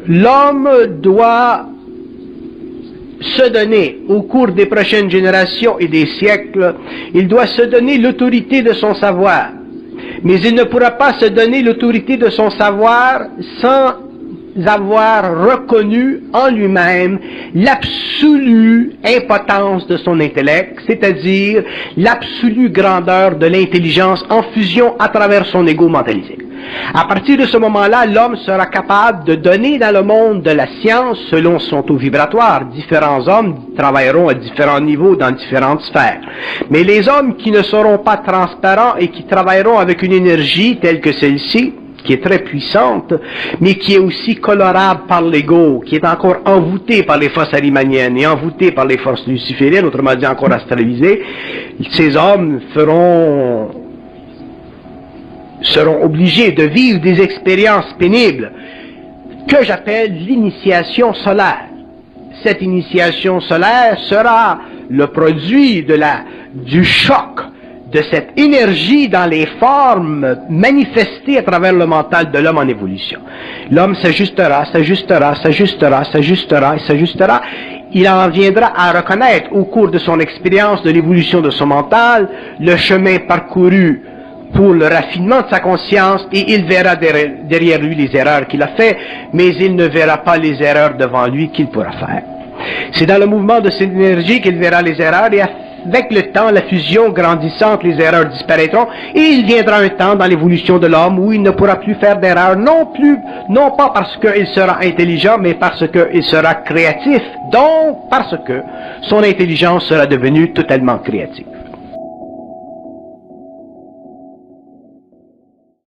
l'homme doit se donner, au cours des prochaines générations et des siècles, il doit se donner l'autorité de son savoir. Mais il ne pourra pas se donner l'autorité de son savoir sans avoir reconnu en lui-même l'absolue impotence de son intellect, c'est-à-dire l'absolue grandeur de l'intelligence en fusion à travers son ego mentalisé. À partir de ce moment-là, l'homme sera capable de donner dans le monde de la science selon son taux vibratoire. Différents hommes travailleront à différents niveaux dans différentes sphères. Mais les hommes qui ne seront pas transparents et qui travailleront avec une énergie telle que celle-ci, qui est très puissante, mais qui est aussi colorable par l'ego, qui est encore envoûtée par les forces arimaniennes et envoûtée par les forces lucifériennes, autrement dit encore astralisées, ces hommes seront obligés de vivre des expériences pénibles que j'appelle l'initiation solaire. Cette initiation solaire sera le produit du choc de cette énergie dans les formes manifestées à travers le mental de l'homme en évolution. L'homme s'ajustera, s'ajustera, s'ajustera, s'ajustera et s'ajustera. Il en viendra à reconnaître au cours de son expérience de l'évolution de son mental le chemin parcouru pour le raffinement de sa conscience, et il verra derrière lui les erreurs qu'il a fait, mais il ne verra pas les erreurs devant lui qu'il pourra faire. C'est dans le mouvement de cette énergie qu'il verra les erreurs, et avec le temps, la fusion grandissante, les erreurs disparaîtront, et il viendra un temps dans l'évolution de l'homme où il ne pourra plus faire d'erreurs, non pas parce qu'il sera intelligent, mais parce qu'il sera créatif, donc parce que son intelligence sera devenue totalement créative.